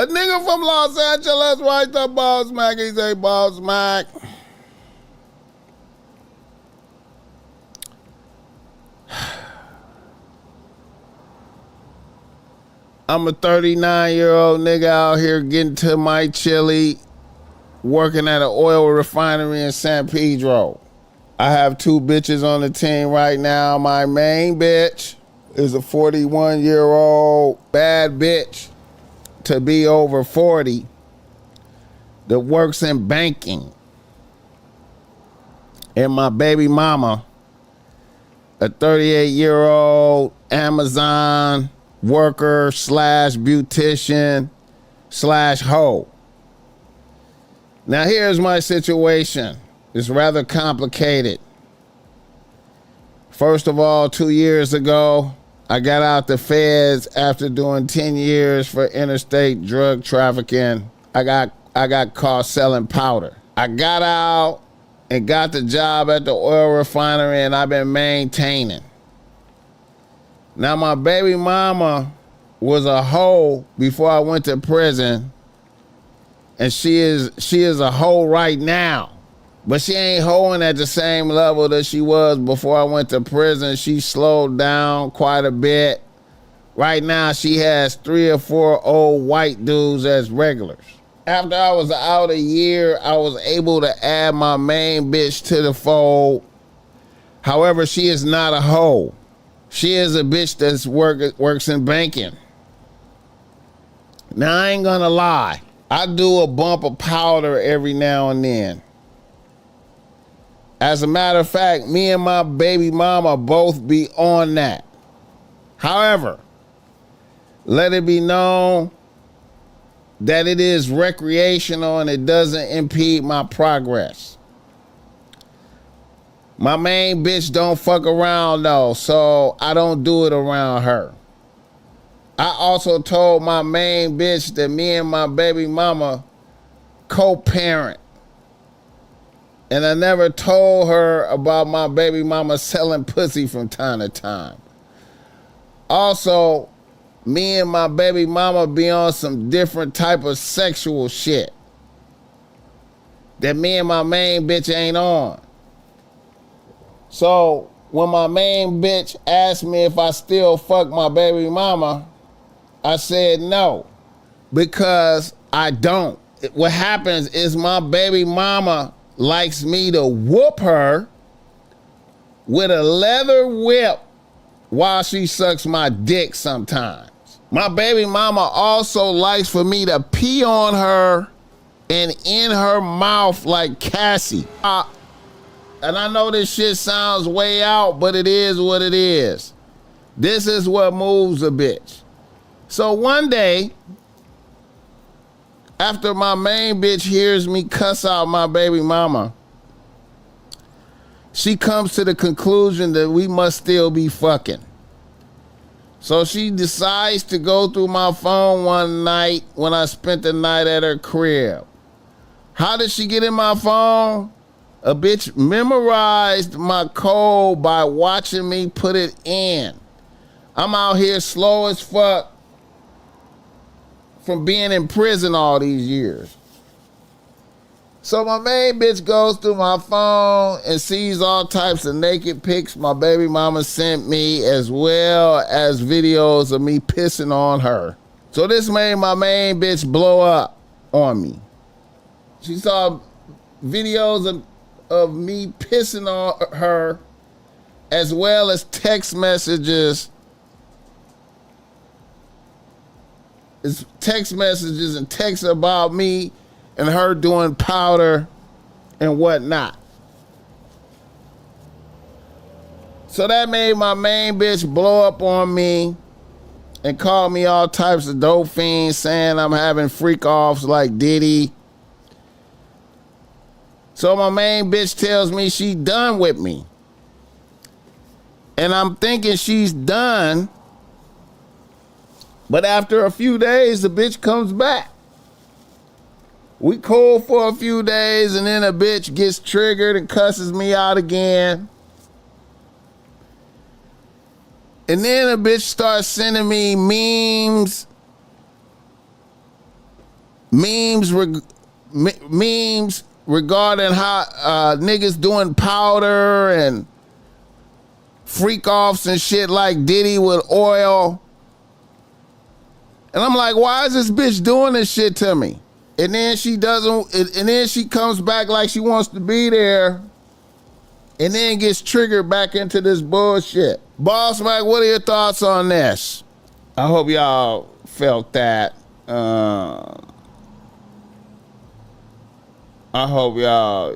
A nigga from Los Angeles writes the BossMack. He say, BossMack. I'm a 39-year-old nigga out here getting to my chili, working at an oil refinery in San Pedro. I have 2 bitches on the team right now. My main bitch is a 41-year-old bad bitch to be over 40 that works in banking. And my baby mama, a 38-year-old Amazon worker slash beautician slash hoe. Now here's my situation. It's rather complicated. First of all, 2 years ago, I got out the feds after doing 10 years for interstate drug trafficking. I got caught selling powder. I got out and got the job at the oil refinery, and I've been maintaining. Now my baby mama was a hoe before I went to prison, and she is a hoe right now. But she ain't hoeing at the same level that she was before I went to prison. She slowed down quite a bit. Right now, she has 3 or 4 old white dudes as regulars. After I was out a year, I was able to add my main bitch to the fold. However, she is not a hoe. She is a bitch that's works in banking. Now, I ain't gonna lie. I do a bump of powder every now and then. As a matter of fact, me and my baby mama both be on that. However, let it be known that it is recreational and it doesn't impede my progress. My main bitch don't fuck around though, so I don't do it around her. I also told my main bitch that me and my baby mama co-parent. And I never told her about my baby mama selling pussy from time to time. Also, me and my baby mama be on some different type of sexual shit that me and my main bitch ain't on. So when my main bitch asked me if I still fuck my baby mama, I said no, because I don't. What happens is my baby mama likes me to whoop her with a leather whip while she sucks my dick sometimes. My baby mama also likes for me to pee on her and in her mouth like Cassie. And I know this shit sounds way out, but it is what it is. This is what moves a bitch. So one day, after my main bitch hears me cuss out my baby mama, she comes to the conclusion that we must still be fucking. So she decides to go through my phone one night when I spent the night at her crib. How did she get in my phone? A bitch memorized my code by watching me put it in. I'm out here slow as fuck from being in prison all these years. So my main bitch goes through my phone and sees all types of naked pics my baby mama sent me, as well as videos of me pissing on her. So this made my main bitch blow up on me. She saw videos of me pissing on her, as well as text messages. It's text messages and texts about me and her doing powder and whatnot. So that made my main bitch blow up on me and call me all types of dope fiends, saying I'm having freak offs like Diddy. So my main bitch tells me she's done with me. And I'm thinking she's done. But after a few days, the bitch comes back. We cool for a few days, and then a bitch gets triggered and cusses me out again. And then a bitch starts sending me memes memes memes regarding how niggas doing powder and freak offs and shit like Diddy with oil. And I'm like, why is this bitch doing this shit to me? And then she doesn't, and then she comes back like she wants to be there, and then gets triggered back into this bullshit. BossMack, what are your thoughts on this? I hope y'all felt that. I hope y'all,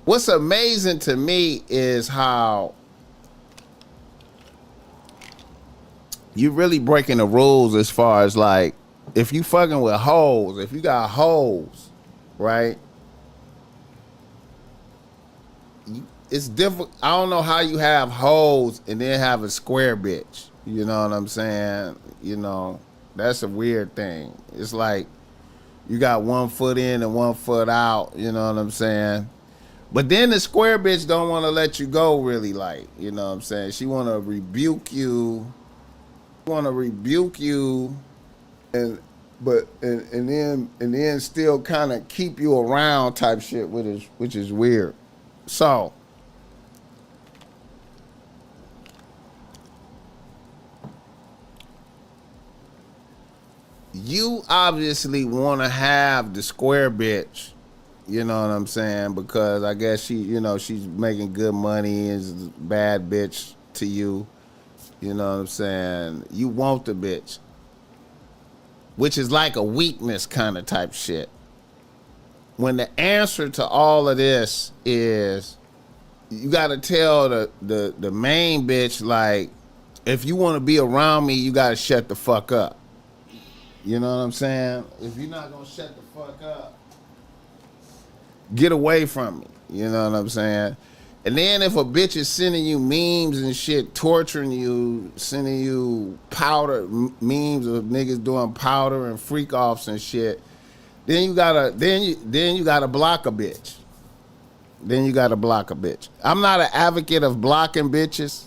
What's amazing to me is how you really breaking the rules as far as like, if you fucking with hoes, if you got hoes, right? It's difficult. I don't know how you have hoes and then have a square bitch. You know what I'm saying? That's a weird thing. It's like you got 1 foot in and 1 foot out. You know what I'm saying? But then the square bitch don't want to let you go really, like, you know what I'm saying? She want to rebuke you. And then still kind of keep you around type shit, which is weird. So you obviously want to have the square bitch, you know what I'm saying? Because I guess she's making good money, is a bad bitch to you. You know what I'm saying? You want the bitch, which is like a weakness kind of type shit. When the answer to all of this is you got to tell the main bitch, like, if you want to be around me, you got to shut the fuck up. You know what I'm saying? If you're not going to shut the fuck up, get away from me. You know what I'm saying? And then if a bitch is sending you memes and shit, torturing you, sending you powder, memes of niggas doing powder and freak offs and shit, then you gotta block a bitch. I'm not an advocate of blocking bitches.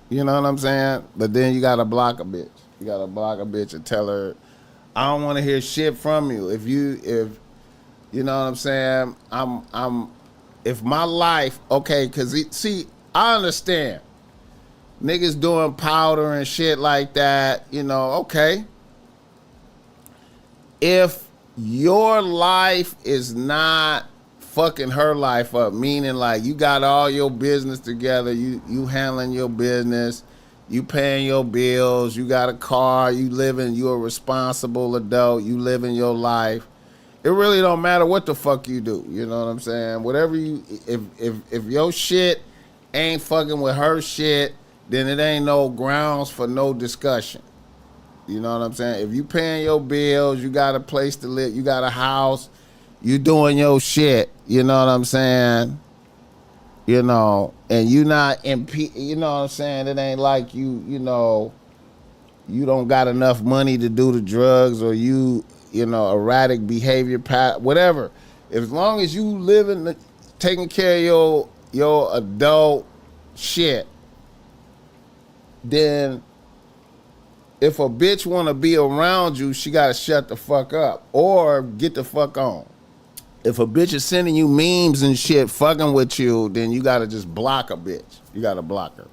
You know what I'm saying? But then you gotta block a bitch. You gotta block a bitch and tell her, I don't want to hear shit from you. If you know what I'm saying? If my life, okay, because see, I understand. Niggas doing powder and shit like that, okay. If your life is not fucking her life up, meaning like you got all your business together, you handling your business, you paying your bills, you got a car, you're a responsible adult, you living your life. It really don't matter what the fuck you do. You know what I'm saying? Whatever if your shit ain't fucking with her shit, then it ain't no grounds for no discussion. You know what I'm saying? If you paying your bills, you got a place to live, you got a house, you doing your shit, you know what I'm saying? And you not you know what I'm saying? It ain't like you don't got enough money to do the drugs, or erratic behavior, whatever. As long as you living, taking care of your adult shit, then if a bitch want to be around you, she got to shut the fuck up or get the fuck on. If a bitch is sending you memes and shit fucking with you, then you got to just block a bitch. You got to block her.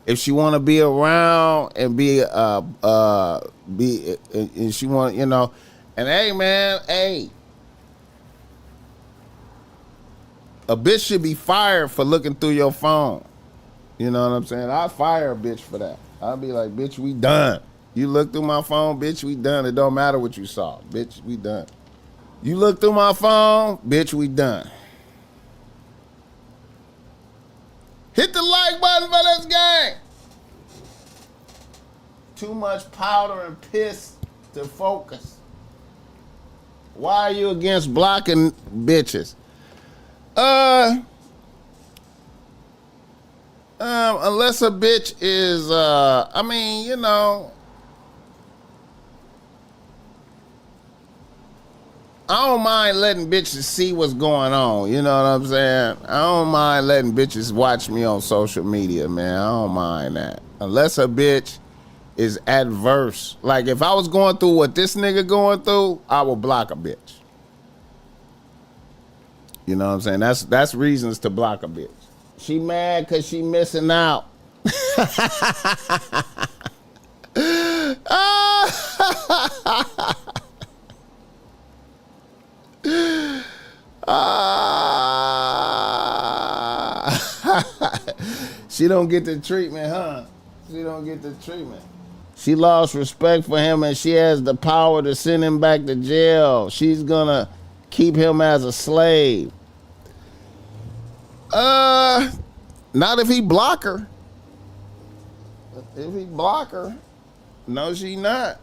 If she want to be around and and she want, and hey, man, a bitch should be fired for looking through your phone. You know what I'm saying? I'll fire a bitch for that. I'll be like, bitch, we done. You look through my phone, bitch, we done. It don't matter what you saw. Bitch, we done. You look through my phone, bitch, we done. Hit the like button for this game. Too much powder and piss to focus. Why are you against blocking bitches? Unless a bitch is, I don't mind letting bitches see what's going on. You know what I'm saying? I don't mind letting bitches watch me on social media, man. I don't mind that. Unless a bitch is adverse. Like if I was going through what this nigga going through, I would block a bitch. You know what I'm saying? That's reasons to block a bitch. She mad cause she missing out. She don't get the treatment, huh? She don't get the treatment. She lost respect for him and she has the power to send him back to jail. She's gonna keep him as a slave. Not if he block her. If he block her, no, she not.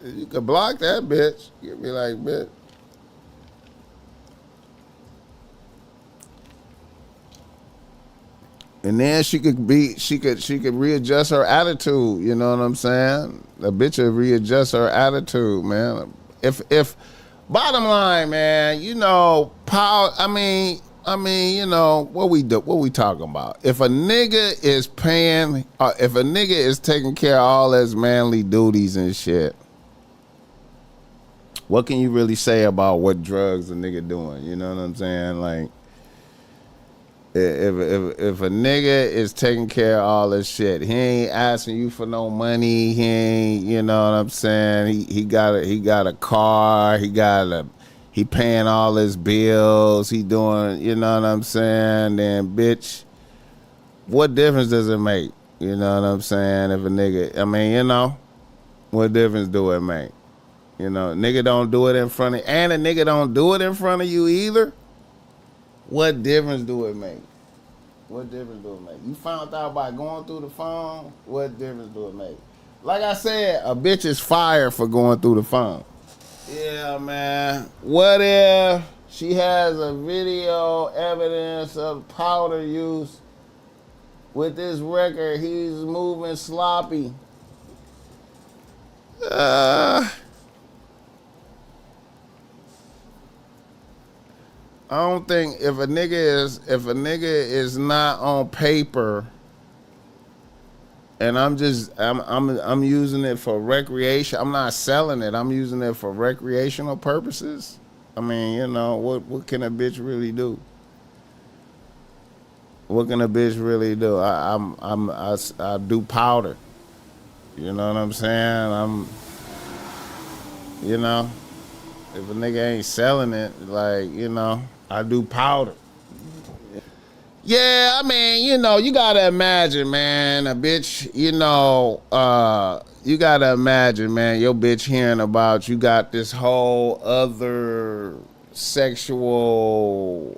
You could block that bitch. You'd be like, bitch. And then she could readjust her attitude. You know what I'm saying? The bitch would readjust her attitude, man. If bottom line, man, you know, power. I mean, you know, what we talking about? If a nigga is paying, if a nigga is taking care of all his manly duties and shit, what can you really say about what drugs a nigga doing? You know what I'm saying? Like, if a nigga is taking care of all this shit, he ain't asking you for no money. He ain't, you know what I'm saying? He got a car. He paying all his bills. He doing, you know what I'm saying? Then, bitch, what difference does it make? You know what I'm saying? If a nigga, I mean, you know, what difference do it make? You know, nigga don't do it in front of, and a nigga don't do it in front of you either. What difference do it make? What difference do it make? You found out by going through the phone. What difference do it make? Like I said, a bitch is fired for going through the phone. Yeah, man. What if she has a video evidence of powder use with this record? He's moving sloppy. I don't think if a nigga is not on paper and I'm using it for recreation, I'm not selling it, I'm using it for recreational purposes. I mean, you know, what can a bitch really do? What can a bitch really do? I do powder. You know what I'm saying? You know, if a nigga ain't selling it, like, you know, I do powder. Yeah, I mean, you know, you gotta imagine, man, a bitch, you know, you gotta imagine, man, your bitch hearing about you got this whole other sexual,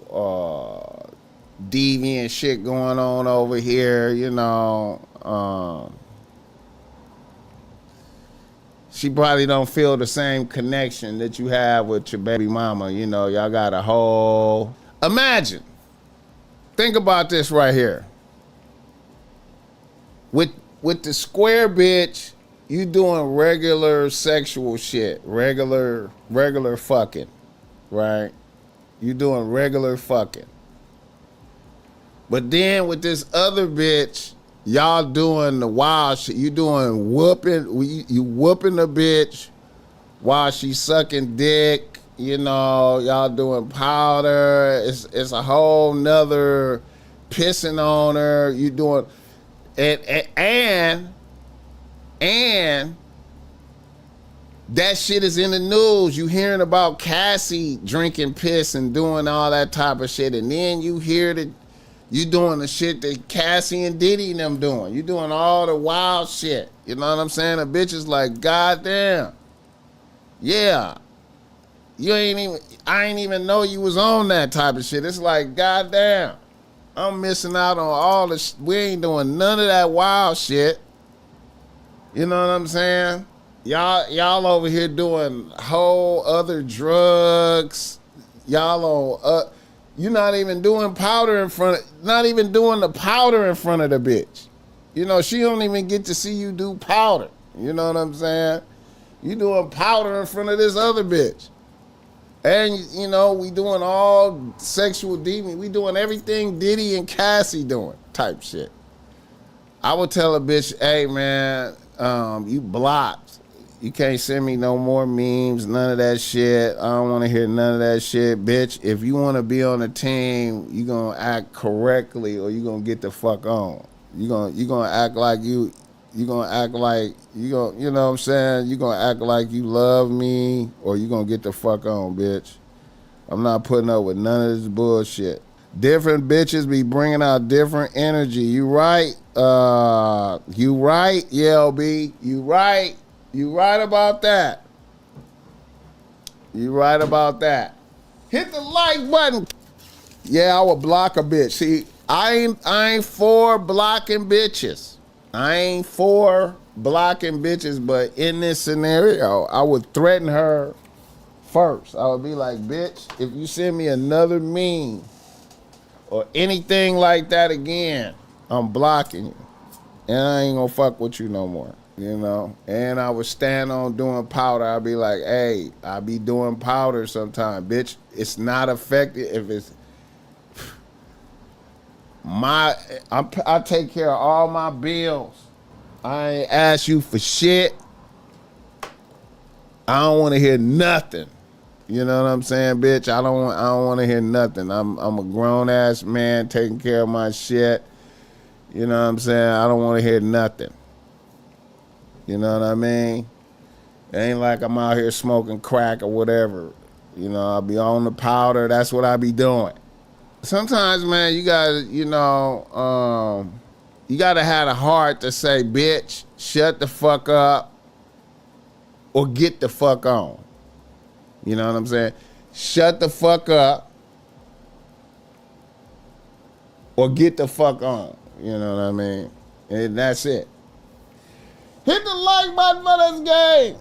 deviant shit going on over here, you know, she probably don't feel the same connection that you have with your baby mama. You know, y'all got a whole... Imagine. Think about this right here. With the square bitch, you doing regular sexual shit. Regular fucking. Right? You doing regular fucking. But then with this other bitch... Y'all doing the wild shit. You doing whooping. You whooping the bitch while she sucking dick. You know, y'all doing powder. It's a whole nother pissing on her. You doing and that shit is in the news. You hearing about Cassie drinking piss and doing all that type of shit, and then you hear that. You doing the shit that Cassie and Diddy and them doing. You doing all the wild shit. You know what I'm saying? A bitch is like, goddamn. Yeah. I ain't even know you was on that type of shit. It's like, goddamn. I'm missing out on all the we ain't doing none of that wild shit. You know what I'm saying? Y'all over here doing whole other drugs. Y'all on you're not even doing powder not even doing the powder in front of the bitch. You know, she don't even get to see you do powder. You know what I'm saying? You doing powder in front of this other bitch. And, you know, we doing all sexual deviant. We doing everything Diddy and Cassie doing type shit. I would tell a bitch, hey, man, You blocked. You can't send me no more memes, none of that shit. I don't want to hear none of that shit, bitch. If you want to be on the team, you gonna act correctly, or you gonna get the fuck on. You gonna act like you gonna act like you gonna, you know what I'm saying? You gonna act like you love me, or you gonna get the fuck on, bitch. I'm not putting up with none of this bullshit. Different bitches be bringing out different energy. You right? You right, YLB. You right. You right about that. You right about that. Hit the like button. Yeah, I would block a bitch. See, I ain't for blocking bitches. I ain't for blocking bitches, but in this scenario, I would threaten her first. I would be like, bitch, if you send me another meme or anything like that again, I'm blocking you. And I ain't gonna fuck with you no more. You know? And I would stand on doing powder. I'd be like, hey, I be doing powder sometime. Bitch, it's not effective if it's I take care of all my bills. I ain't ask you for shit. I don't want to hear nothing. You know what I'm saying, bitch? I don't want to hear nothing. I'm a grown ass man taking care of my shit. You know what I'm saying? I don't want to hear nothing. You know what I mean? It ain't like I'm out here smoking crack or whatever. You know, I'll be on the powder. That's what I be doing. Sometimes, man, you gotta, you gotta have the heart to say, bitch, shut the fuck up or get the fuck on. You know what I'm saying? Shut the fuck up or get the fuck on. You know what I mean? And that's it. Hit the like button for this game.